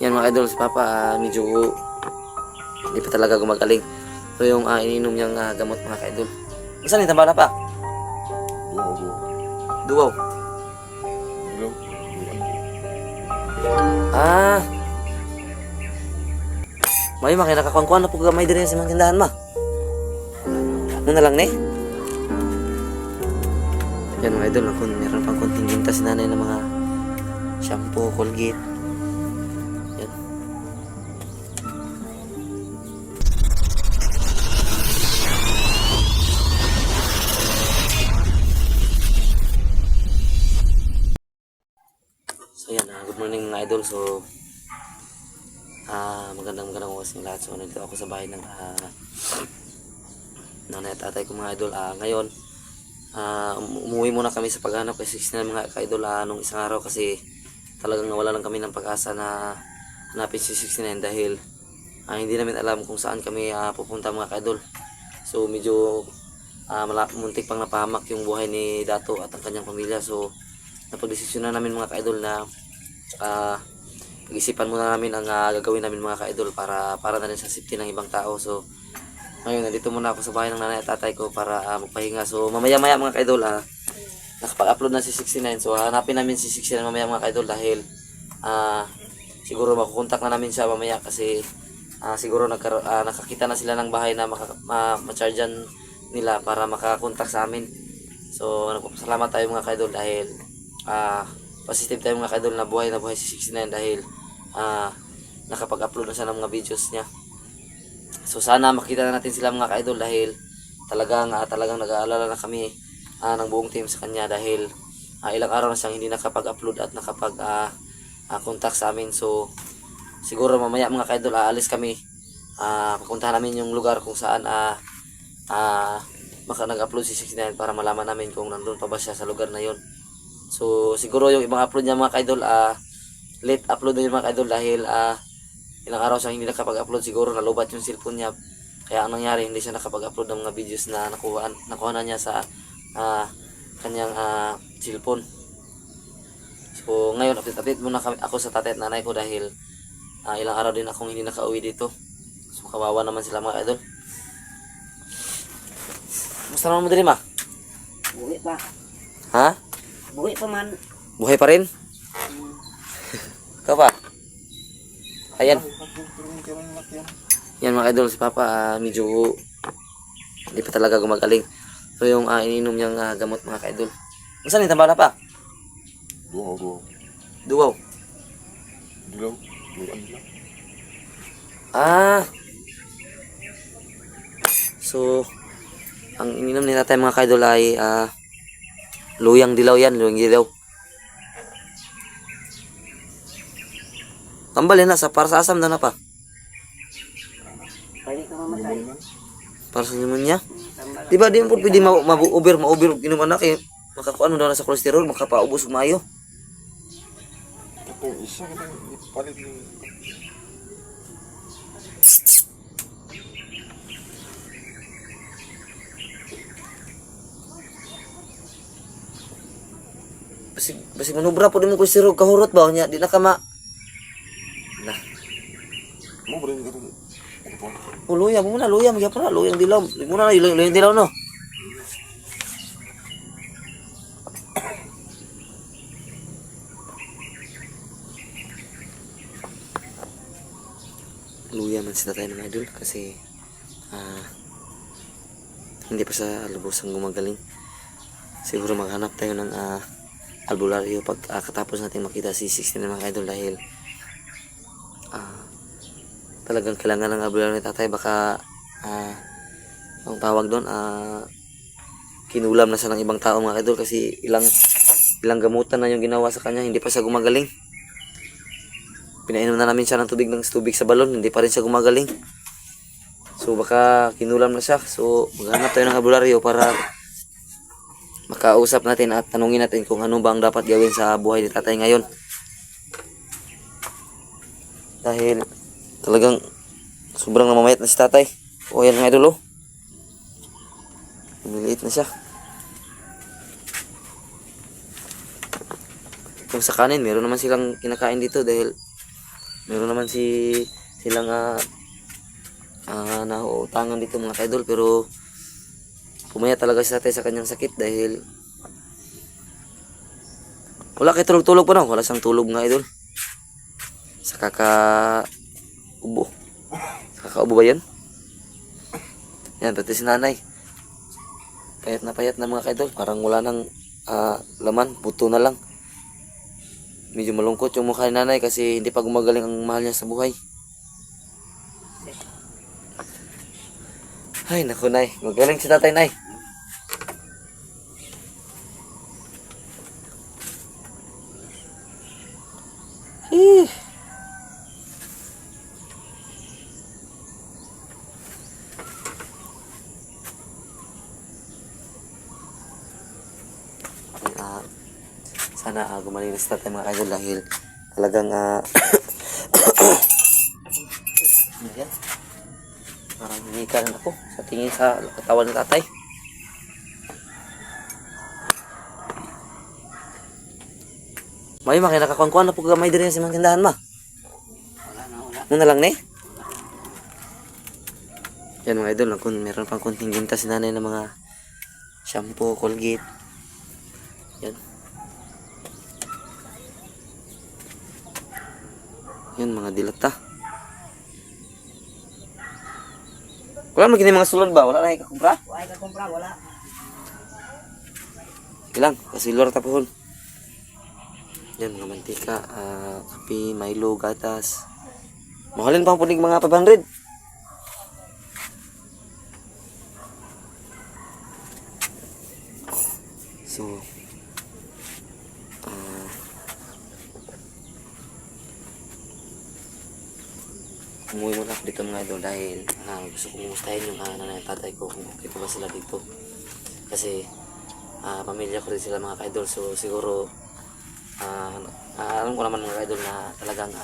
Yan mga idol, si Papa medyo hindi pa talaga gumagaling. So yung ininom niyang gamot mga idol. Saan yung tambala pa? Duwaw. Ah. May makinakakuan-kuan na po gamay din sa mga tindahan ma. Ano na lang ni? Yan mga idol, meron pang konting ginta si nanay ng mga shampoo, Colgate. Yan. So yan, good morning mga idol. So magandang oras ng lahat. So nandito ako sa bahay ng nanay at tatay ko mga idol. Ngayon umuwi muna kami sa paghanap kay 69 mga ka-idol nung isang araw kasi talagang nawala lang kami ng pag-asa na hanapin si 69 dahil hindi namin alam kung saan kami pupunta mga ka-idol. So medyo muntik pang napahamak yung buhay ni Dato at ang kanyang pamilya. So napagdesisyon na namin mga ka-idol na pag-isipan muna namin ang gagawin namin mga ka-idol para na rin sa safety ng ibang tao. So ngayon nandito muna ako sa bahay ng nanay at tatay ko para magpahinga. So mamaya-maya mga ka-idol nakapag-upload na si 69. So hanapin namin si 69 mamaya mga ka-idol dahil siguro makukontak na namin siya mamaya kasi siguro nakakita na sila ng bahay na ma-chargean nila para makakontak sa amin. So nagpapasalamat tayo mga ka-idol dahil positive tayo mga ka-idol na buhay si 69 dahil nakapag-upload na siya ng mga videos niya. So sana makita na natin sila mga ka-idol dahil talagang nag-aalala na kami ng buong team sa kanya dahil ilang araw na siyang hindi nakapag-upload at nakapag-contact sa amin. So siguro mamaya mga ka-idol aalis kami, papuntahan namin yung lugar kung saan nag-upload si 69 para malaman namin kung nandun pa ba siya sa lugar na yon. So siguro yung ibang upload niya mga ka-idol late upload na yung mga ka-idol dahil ilang araw siyang hindi nakapag-upload, siguro nalubat yung cellphone niya. Kaya ang nangyari hindi siya nakapag-upload ng mga videos na nakuha na niya sa kanyang cellphone. So ngayon update muna ako sa tatay at nanay ko dahil ilang araw din akong hindi nakauwi dito. So kawawa naman sila mga idol. Musta naman mo din ma? Buhay pa. Ha? Buhay pa man. Buhay pa rin? Ikaw pa? Ayan. Yan mga idol, si Papa medyo hindi pa talaga gumagaling. So yung ininom niyang gamot mga ka-idol. Saan yung tambala pa? Duwaw. So ang ininom ni tatay mga ka-idol ay luyang dilaw yan, luyang dilaw. Tambal yan para sa asam daw na pa. Pwede ka mamatay. Para sa pneumonia. Di ba di mo pwede ma-over inuman na kay makakuan daw na sa kolesterol, makapaubos umayo. Ito isa ka lang ipalit ni Basig manubra po din mo kolesterol kahurot ba nya di na ka ma. Nah. mo bring ka ito. Luya mo na luya magyapon na luyang dilaw. Muna na luyang dilaw no. Luya man si tatay mga idol kasi hindi pa sa lubusang gumagaling. Siguro maghanap tayo ng albularyo pag katapos natin makita si 69 mga idol dahil talagang kailangan ng albularyo ni tatay. Baka ang tawag doon kinulam na siya ng ibang tao mga idol kasi ilang gamutan na yung ginawa sa kanya, hindi pa siya gumagaling. Pinainom na namin siya ng tubig sa balon, hindi pa rin siya gumagaling. So baka kinulam na siya. So maghanap tayo ng albularyo para makausap natin at tanungin natin kung ano ba ang dapat gawin sa buhay ni tatay ngayon. Dahil talagang sobrang namamayat na si tatay. O yan mga idol lumiliit na siya. Kung sa kanin, meron naman silang kinakain dito dahil Meron naman silang nauutangan dito mga ka-idol, pero pumaya talaga siya sa kanyang sakit dahil wala kay tulog-tulog pa, no? Wala siyang tulog mga idol. Sa kakaubo. Sa kakaubo ba yan? Yan, pati si nanay. Payat na mga ka-idol. Parang wala nang laman, buto na lang. Medyo malungkot yung mukha ni nanay kasi hindi pa gumagaling ang mahal niya sa buhay. Ay, naku, nay. Magaling si tatay, nay. Sana gumaling na si tatay mga ka-idol dahil talagang yan. Parang hinika rin ako sa tingin sa katawan ng tatay. May makina nakakuan-kuan na po gamay din sa mga tindahan ma. Wala. Muna lang ni. Yan mga idol, meron pang konting ginta si nanay ng mga shampoo, Colgate. Yan. Yan mga dilata. Wala mo gini mga sulod ba? Wala na ikakumpra? Wala ka kumpra, wala. Ilang, kasilor tapon. Yan mga mantika, kape, Milo, gatas. Mahalin pang punig mga 500. So, umuwi muna ako dito mga idol dahil gusto kong kumustahin yung nanay at tatay ko kung okay pa ba sila dito. Kasi pamilya ko rin sila mga ka-idol, so siguro alam ko naman mga idol na talagang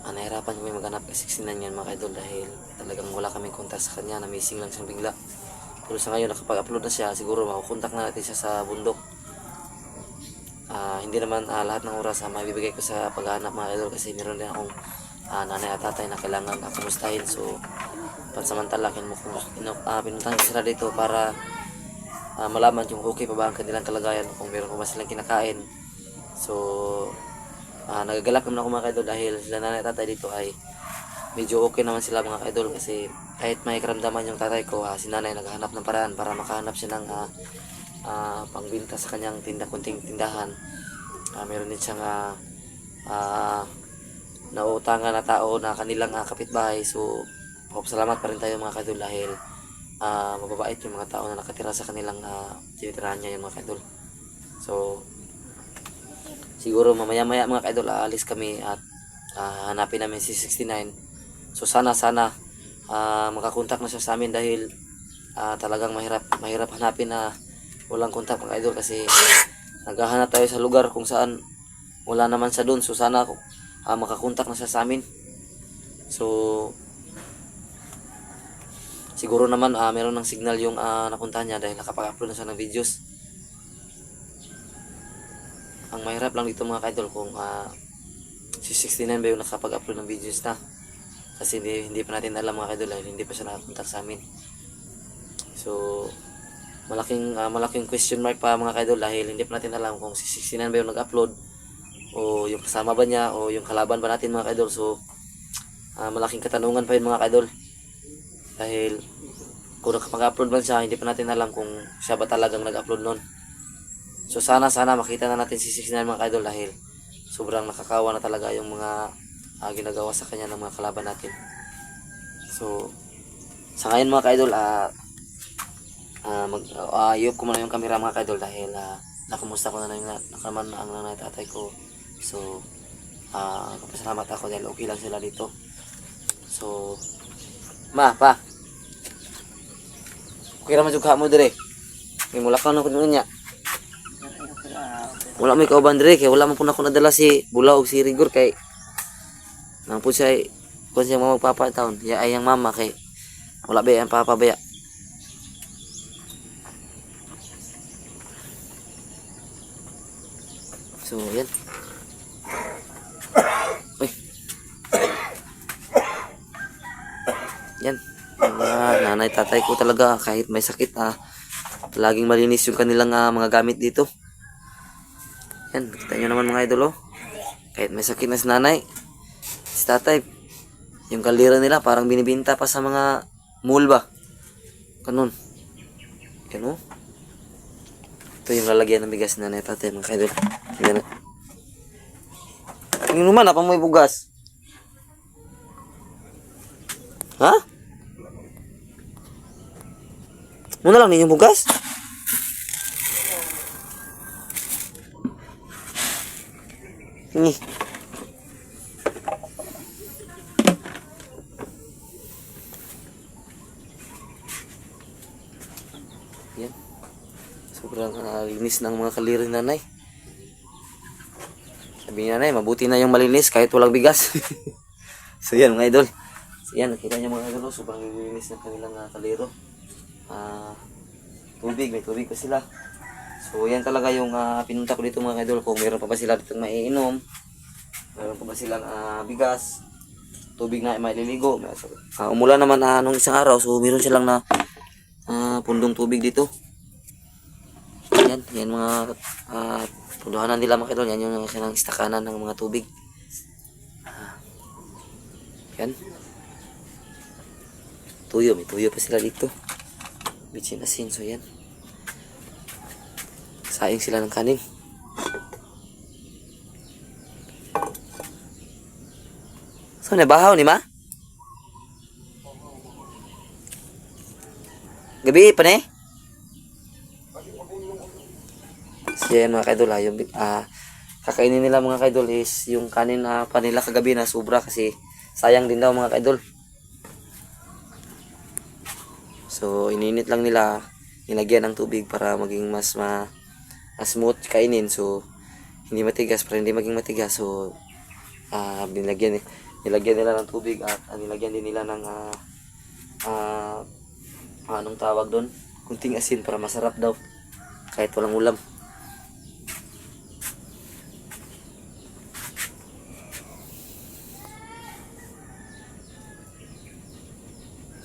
nahirapan kami maghanap kay 69 yan mga idol dahil talagang wala kaming kontak sa kanya, na missing lang siyang bigla. Pero sa ngayon nakapag-upload na siya, siguro makukontak na natin siya sa bundok. Hindi naman lahat ng oras mabibigay ko sa paghahanap mga idol kasi meron din akong nanay at tatay na kailangan kumustahin. So pansamantala pinuntahan ko sila dito para malaman yung okay pa ba ang kanilang kalagayan, kung meron pa ba silang kinakain. So nagagalak naman ako mga ka-idol dahil sila nanay at tatay dito ay medyo okay naman sila mga ka-idol, kasi kahit may karamdaman yung tatay ko, si nanay naghahanap ng paraan para makahanap siya ng pangbinta sa kanyang kunting tindahan. Meron din siyang nauutangan na tao na kanilang kapitbahay. So salamat pa rin tayo mga ka-idol dahil mababait yung mga tao na nakatira sa kanilang tinitirahan niya yung mga ka-idol. So siguro mamaya-maya mga ka-idol aalis kami at hanapin namin si 69. So sana makakontak na siya sa amin dahil talagang mahirap hanapin na walang kontak mga idol, kasi naghahanap tayo sa lugar kung saan wala naman siya doon. So sana makakontak na siya sa amin. So siguro naman meron ng signal yung napuntahan niya dahil nakapag-upload na siya ng videos. Ang mahirap lang dito mga ka-idol kung si 69 ba yung nakapag-upload ng videos na, kasi hindi pa natin alam mga ka-idol dahil hindi pa siya nakakontak sa amin. So malaking question mark pa mga ka-idol dahil hindi pa natin alam kung si 69 ba yung nag-upload o yung kasama ba niya o yung kalaban ba natin mga ka-idol. So malaking katanungan pa yun mga ka-idol dahil kung nakapag-upload man siya, hindi pa natin alam kung siya ba talagang nag-upload nun. So sana makita na natin si 69 mga ka-idol dahil sobrang nakakawa na talaga yung mga ginagawa sa kanya ng mga kalaban natin. So sa ngayon mga ka-idol i-off ko muna yung camera mga ka-idol dahil nakumusta ko na nakaman ang nanay at tatay ko. So kapasalamat ako dahil okay lang sila dito. So pa okay naman yung mo dire, may mula ka na ko niya. Wala may kauban dire kay wala man po na ako nadala si Bula o si Rigor kay nang po siya kung siya magpapataon ya ay ang mama kay wala ba ang papabaya. So yan. Yan. Yung mga nanay tatay ko talaga kahit may sakit laging malinis yung kanilang mga gamit dito. Yan, kita nyo naman mga idol oh. Kahit may sakit na si nanay, si tatay, yung kalira nila parang binibinta pa sa mga mall ba. Ganun. Yan oh. Ito yung lalagyan ng bigas na nanay tatay mga idol. Yan. Tingin naman, apa mo bugas? Ha? Muna lang ninyong bugas? Ini. Yan. Sobrang linis ng mga kaliri ni nanay. Sabi ni nanay, mabuti na yung malinis kahit walang bigas. So yan mga idol. So yan, nakita niyo mga idol, sobrang linis ng kanilang kaliro. Tubig, may tubig pa sila. So yan talaga yung pinunta ko dito mga idol. Kung meron pa ba sila dito maiinom, meron pa ba silang bigas, tubig na maililigo. Umulan naman nung isang araw, so meron silang na pundong tubig dito. Yan mga punduhanan nila mga idol. Yan yung kanilang istakanan ng mga tubig. Yan. Tuyo, may tuyo pa sila dito. Bitsin asin, so yan. Saing sila ng kanin. So, nabahaw ni ma? Gabi pa ne? So, yan mga kaidol yung kakainin nila mga kaidol is yung kanin pa nila kagabi na sobra kasi sayang din daw mga kaidol. So, ininit lang nila, nilagyan ng tubig para maging mas smooth kainin. So, hindi matigas para hindi maging matigas. So, nilagyan nila ng tubig at nilagyan din nila ng anong tawag doon? Kunting asin para masarap daw kahit walang ulam.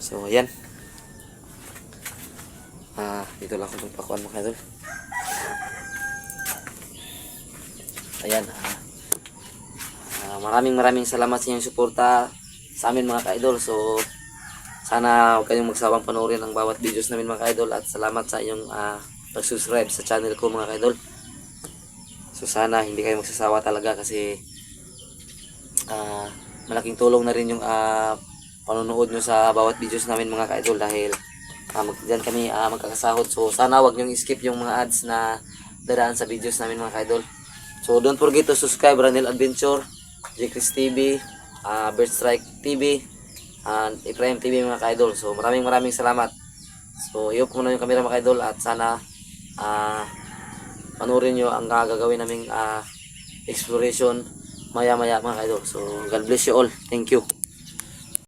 So, ayan. Dito lang ako magpakuan mga idol. Ayan. Maraming salamat sa inyong suporta sa amin mga ka-idol. So, sana huwag kayong magsawang panoorin ang bawat videos namin mga ka-idol. At salamat sa inyong pag-subscribe sa channel ko mga ka-idol. So, sana hindi kayo magsasawa talaga kasi malaking tulong na rin yung panonood nyo sa bawat videos namin mga ka-idol dahil dyan kami magkakasahod. So sana wag nyo skip yung mga ads na daraan sa videos namin mga ka-idol. So don't forget to subscribe Ranel Adventure, J. Chris TV, Bird Strike TV, and Ephraim TV mga ka-idol. So maraming salamat. So iyo ko muna yung camera mga ka-idol at sana panoorin nyo ang gagawin naming exploration maya mga ka-idol. So God bless you all. Thank you.